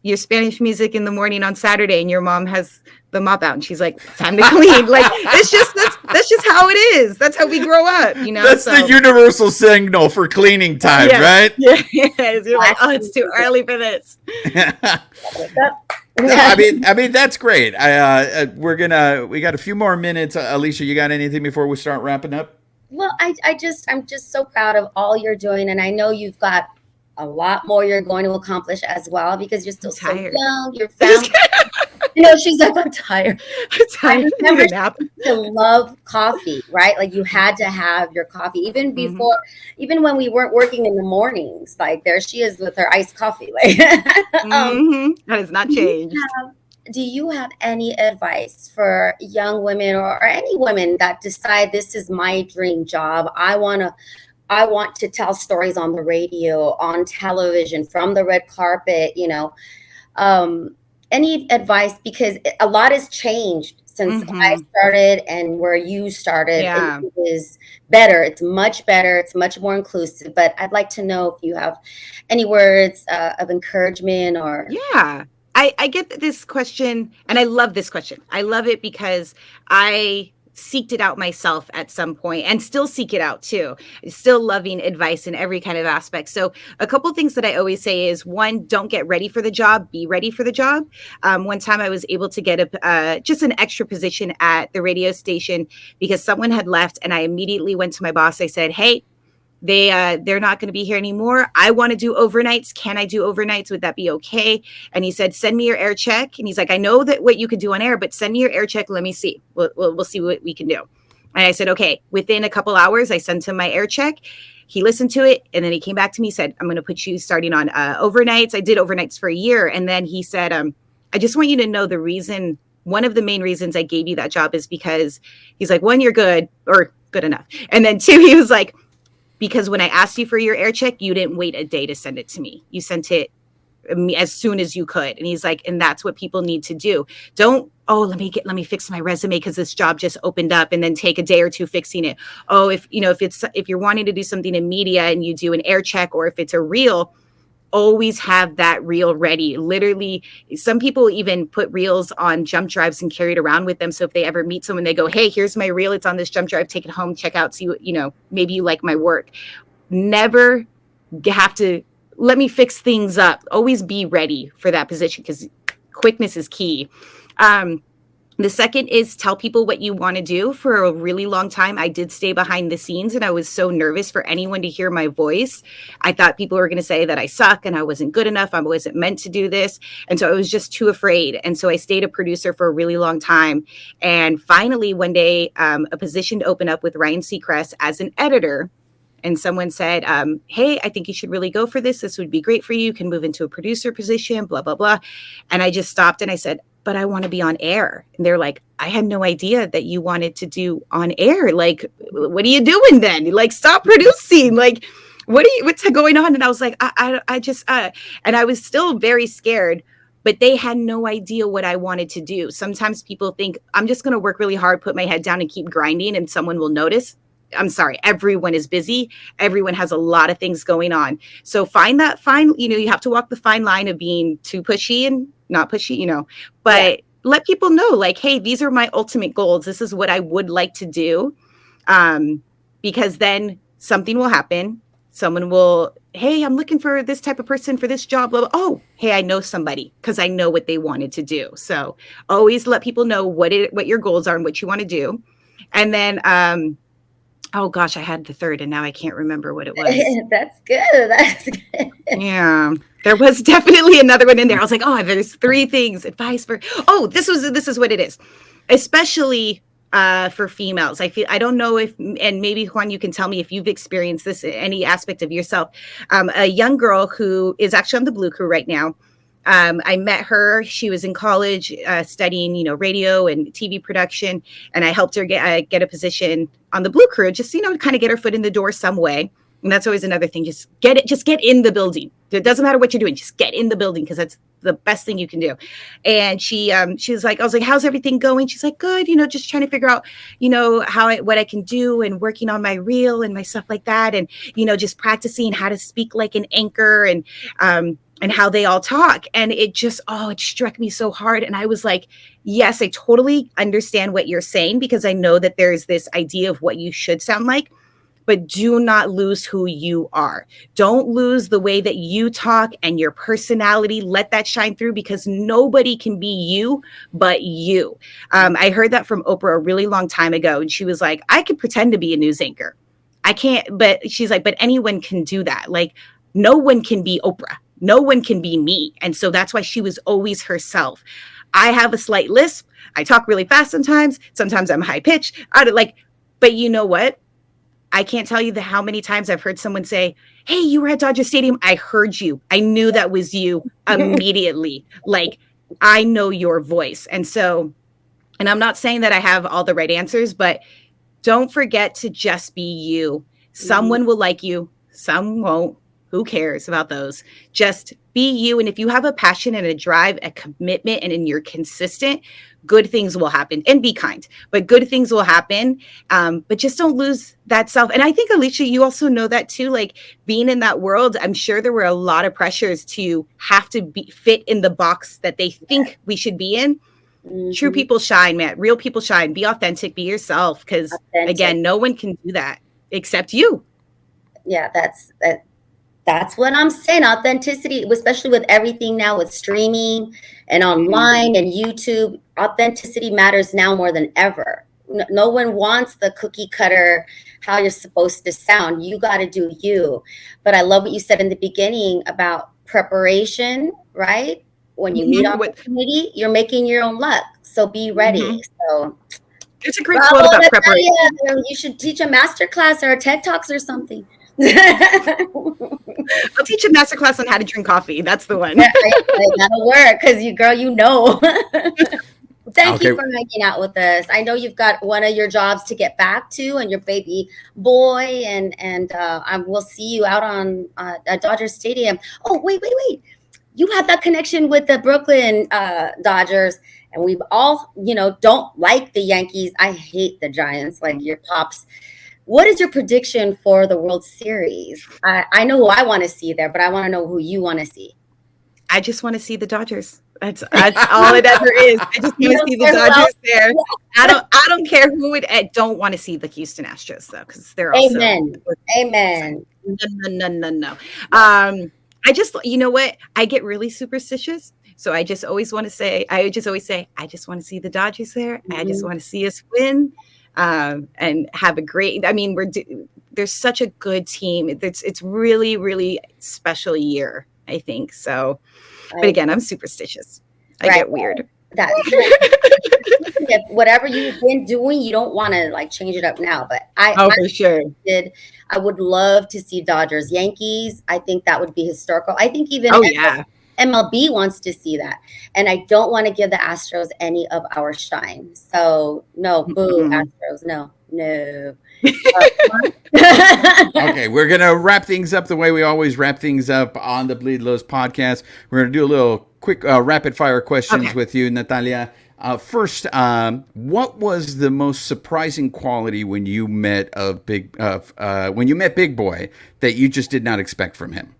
your Spanish music in the morning on Saturday and your mom has the mop out and she's like, time to clean. Like, that's just how it is. That's how we grow up, That's the universal signal for cleaning time, right? Yeah. You're like, oh, it's too early for this. No, I mean, that's great. We got a few more minutes. Alicia, you got anything before we start wrapping up? Well, I'm just so proud of all you're doing. And I know you've got a lot more you're going to accomplish as well, because you're still so young. Your family, she's like, I'm tired. I remember to love coffee, right? Like you had to have your coffee even before, even when we weren't working in the mornings. Like there she is with her iced coffee. Like that has not changed. Do you have any advice for young women or any women that decide this is my dream job? I want to tell stories on the radio, on television, from the red carpet, any advice? Because a lot has changed since I started and where you started. Yeah. It is better. It's much better. It's much more inclusive. But I'd like to know if you have any words of encouragement or... Yeah. I get this question, and I love this question. I love it because I seeked it out myself at some point and still seek it out too. Still loving advice in every kind of aspect. So a couple things that I always say is, one, don't get ready for the job, be ready for the job. One time I was able to get just an extra position at the radio station because someone had left, and I immediately went to my boss. I said, hey, they're not going to be here anymore. I want to do overnights. Can I do overnights? Would that be okay? And he said, send me your air check. And he's like, I know that what you could do on air, but send me your air check. Let me see. We'll see what we can do. And I said, okay. Within a couple hours, I sent him my air check. He listened to it. And then he came back to me, said, I'm going to put you starting on overnights. I did overnights for a year. And then he said, I just want you to know one of the main reasons I gave you that job is because he's like, one, you're good or good enough. And then two, he was like, because when I asked you for your air check, you didn't wait a day to send it to me. You sent it as soon as you could. And he's like, and that's what people need to do. Don't, let me fix my resume because this job just opened up, and then take a day or two fixing it. Oh, if you're wanting to do something in media and you do an air check, or if it's a reel, always have that reel ready. Literally, some people even put reels on jump drives and carry it around with them. So if they ever meet someone, they go, hey, here's my reel. It's on this jump drive. Take it home, check out, see what, maybe you like my work. Never have to let me fix things up. Always be ready for that position because quickness is key. The second is tell people what you want to do. For a really long time, I did stay behind the scenes, and I was so nervous for anyone to hear my voice. I thought people were going to say that I suck and I wasn't good enough. I wasn't meant to do this. And so I was just too afraid. And so I stayed a producer for a really long time. And finally, one day, a position opened up with Ryan Seacrest as an editor. And someone said, hey, I think you should really go for this. This would be great for you. You can move into a producer position, blah, blah, blah. And I just stopped and I said, but I want to be on air. And they're like, I had no idea that you wanted to do on air. Like, what are you doing then? Like, stop producing. Like, what's going on? And I was like, I just, and I was still very scared, but they had no idea what I wanted to do. Sometimes people think I'm just going to work really hard, put my head down and keep grinding and someone will notice. I'm sorry, everyone is busy. Everyone has a lot of things going on. So find that fine, you have to walk the fine line of being too pushy and not pushy, but let people know like, hey, these are my ultimate goals. This is what I would like to do. Because then something will happen. Someone will, hey, I'm looking for this type of person for this job. Blah, blah. Oh, hey, I know somebody because I know what they wanted to do. So always let people know what your goals are and what you want to do. And then, oh gosh, I had the third and now I can't remember what it was. That's good. That's good. Yeah, there was definitely another one in there. I was like, oh, there's 3 things. Advice for, this is what it is. Especially for females. I don't know if, and maybe Juan, you can tell me if you've experienced this in any aspect of yourself. A young girl who is actually on the Blue Crew right now. I met her. She was in college studying, radio and TV production, and I helped her get a position on the Blue Crew, just to kind of get her foot in the door some way. And that's always another thing. Just get in the building. It doesn't matter what you're doing. Just get in the building because that's the best thing you can do. And she was like, I was like, how's everything going? She's like, good. Just trying to figure out, what I can do and working on my reel and my stuff like that. And, just practicing how to speak like an anchor and how they all talk. And it just, it struck me so hard. And I was like, yes, I totally understand what you're saying because I know that there's this idea of what you should sound like. But do not lose who you are. Don't lose the way that you talk and your personality. Let that shine through because nobody can be you but you. I heard that from Oprah a really long time ago. And she was like, I could pretend to be a news anchor. I can't, but she's like, but anyone can do that. Like, no one can be Oprah. No one can be me. And so that's why she was always herself. I have a slight lisp. I talk really fast sometimes. Sometimes I'm high pitched. But you know what? I can't tell you how many times I've heard someone say, hey, you were at Dodger Stadium. I heard you. I knew that was you immediately. Like, I know your voice. And I'm not saying that I have all the right answers, but don't forget to just be you. Someone will like you. Some won't. Who cares about those? Just be you. And if you have a passion and a drive, a commitment, and you're consistent, good things will happen. And be kind, but good things will happen. But just don't lose that self. And I think, Alicia, you also know that too, like being in that world, I'm sure there were a lot of pressures to have to fit in the box that they think we should be in. Mm-hmm. True people shine, man. Real people shine. Be authentic, be yourself. Because again, no one can do that except you. Yeah, that's what I'm saying. Authenticity, especially with everything now with streaming and online and YouTube, authenticity matters now more than ever. No one wants the cookie cutter, how you're supposed to sound. You got to do you. But I love what you said in the beginning about preparation, right? When you meet opportunity, you're making your own luck. So be ready. So it's a great quote about preparation. You should teach a master class or a TED Talks or something. I'll teach a masterclass on how to drink coffee. That's the one. That'll work because Thank you for hanging out with us. I know you've got one of your jobs to get back to and your baby boy, and I will see you out on Dodger Stadium. Oh, wait. You have that connection with the Brooklyn Dodgers, and we've all, don't like the Yankees. I hate the Giants, like your pops. What is your prediction for the World Series? I know who I want to see there, but I want to know who you want to see. I just want to see the Dodgers. That's all it ever is. I just want to see the Dodgers there. I don't care who it. I don't want to see the Houston Astros though, because they're also Amen. No. I just, you know what? I get really superstitious. So I just always want to say, I just want to see the Dodgers there. Mm-hmm. I just want to see us win. And have a great, there's such a good team. It's really, really special year, I think. So, but again, I'm superstitious. I get weird. Whatever you've been doing, you don't want to like change it up now, but for sure. I would love to see Dodgers Yankees. I think that would be historical. I think even MLB wants to see that. And I don't want to give the Astros any of our shine. So no, boo, Astros, no. No. Okay, we're going to wrap things up the way we always wrap things up on the Bleed Lows podcast. We're going to do a little quick rapid fire questions with you, Natalia. First, what was the most surprising quality when you met Big Boy that you just did not expect from him?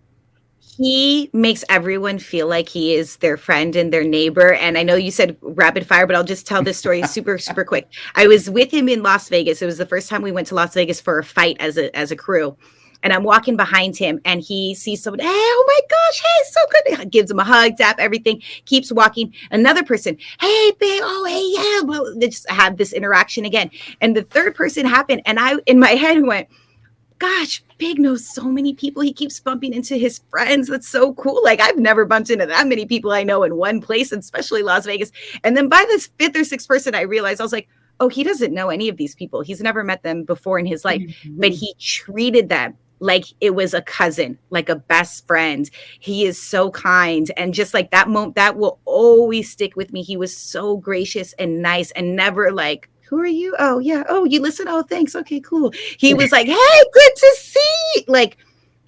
He makes everyone feel like he is their friend and their neighbor. And I know you said rapid fire, but I'll just tell this story super quick. I was with him in Las Vegas. It was the first time we went to Las Vegas for a fight as a crew. And I'm walking behind him and he sees someone, hey, oh my gosh, hey, so good. Gives him a hug, tap, everything, keeps walking. Another person, hey, big, oh, hey, yeah. Well, they just had this interaction again. And the third person happened. And I, in my head, went, gosh, Big knows so many people. He keeps bumping into his friends. That's so cool. Like, I've never bumped into that many people I know in one place, especially Las Vegas. And then by this fifth or sixth person, I realized, I was like, oh, he doesn't know any of these people. He's never met them before in his life, but he treated them like it was a cousin, like a best friend. He is so kind. And just like that moment, that will always stick with me. He was so gracious and nice and never like, who are you? Oh, yeah. Oh, you listen. Oh, thanks. Okay, cool. He was like, hey, good to see. Like,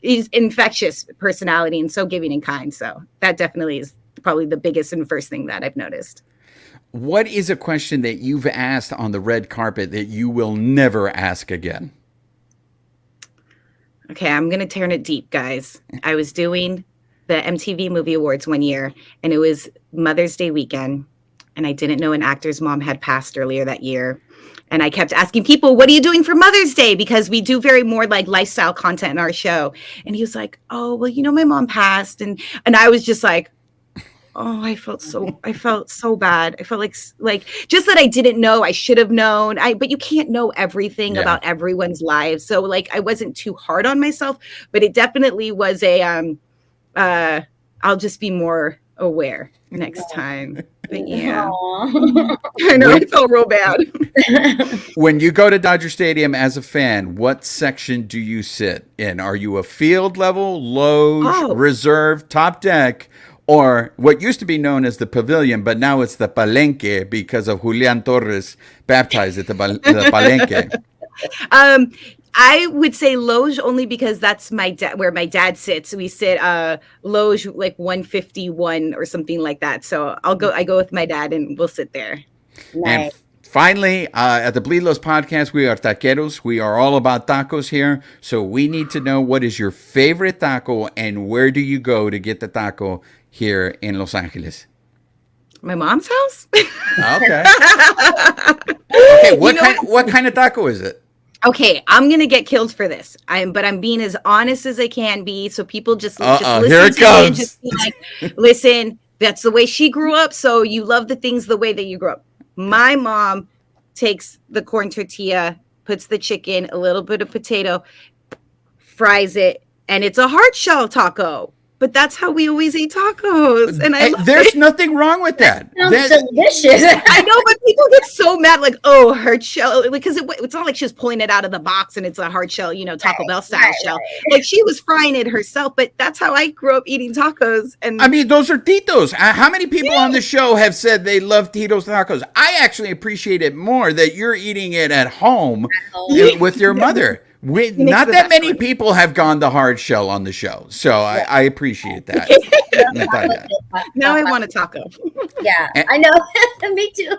he's infectious personality and so giving and kind. So that definitely is probably the biggest and first thing that I've noticed. What is a question that you've asked on the red carpet that you will never ask again? Okay, I'm going to turn it deep, guys. I was doing the MTV Movie Awards one year, and it was Mother's Day weekend, and I didn't know an actor's mom had passed earlier that year. And I kept asking people, what are you doing for Mother's Day? Because we do very more like lifestyle content in our show. And he was like, oh, well, you know, my mom passed. And I was just like, oh, I felt so bad. I felt like just that I didn't know, I should have known. But you can't know everything about everyone's lives. So like, I wasn't too hard on myself, but it definitely was I'll just be more aware next time. But yeah, I know, I felt real bad. When you go to Dodger Stadium as a fan, what section do you sit in? Are you a field level, loge, reserve, top deck, or what used to be known as the pavilion, but now it's the palenque because of Julian Torres baptized at the palenque? I would say loge only because that's where my dad sits. We sit loge like 151 or something like that. So I go with my dad and we'll sit there. Nice. And finally, at the Bleed Los podcast, we are taqueros. We are all about tacos here. So we need to know, what is your favorite taco and where do you go to get the taco here in Los Angeles? My mom's house. Okay. Okay. What kind of taco is it? Okay, I'm gonna get killed for this. But I'm being as honest as I can be, so people just listen here it to me comes. and just be like, listen, that's the way she grew up, so you love the things the way that you grew up. My mom takes the corn tortilla, puts the chicken, a little bit of potato, fries it, and it's a hard shell taco. But that's how we always eat tacos. And there's nothing wrong with that. Sounds delicious. I know, but people get so mad, like, oh, hard shell. Because it's not like she was pulling it out of the box and it's a hard shell, you know, Taco Bell style shell. Like, she was frying it herself. But that's how I grew up eating tacos. And I mean, those are Tito's. How many people on the show have said they love Tito's tacos? I actually appreciate it more that you're eating it at home with your mother. Not that many people have gone the hard shell on the show, so I appreciate that. Natalia. Now I want a taco. Yeah, I know. Me too.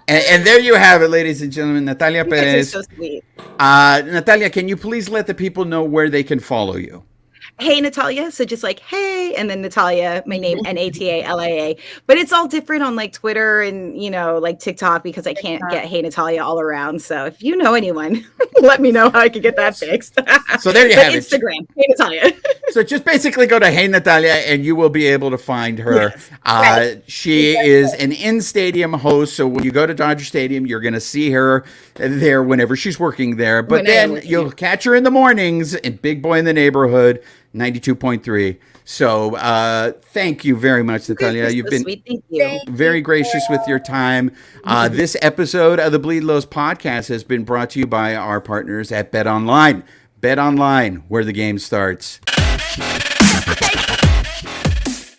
And there you have it, ladies and gentlemen. Natalia Perez. So sweet. Natalia, can you please let the people know where they can follow you? Hey, Natalia. So just like, hey, and then Natalia, my name, Natalia. But it's all different on like Twitter and, you know, like TikTok, because I can't get Hey, Natalia all around. So if you know anyone, let me know how I can get that fixed. So there you have it. Instagram, Hey, Natalia. So just basically go to Hey Natalia and you will be able to find her. Yes. She is an in-stadium host. So when you go to Dodger Stadium, you're going to see her there whenever she's working there. But then you'll catch her in the mornings in Big Boy in the Neighborhood, 92.3. So thank you very much, Natalia. You've been very gracious with your time. This episode of the Bleed Lows podcast has been brought to you by our partners at Bet Online. Bet Online, where the game starts.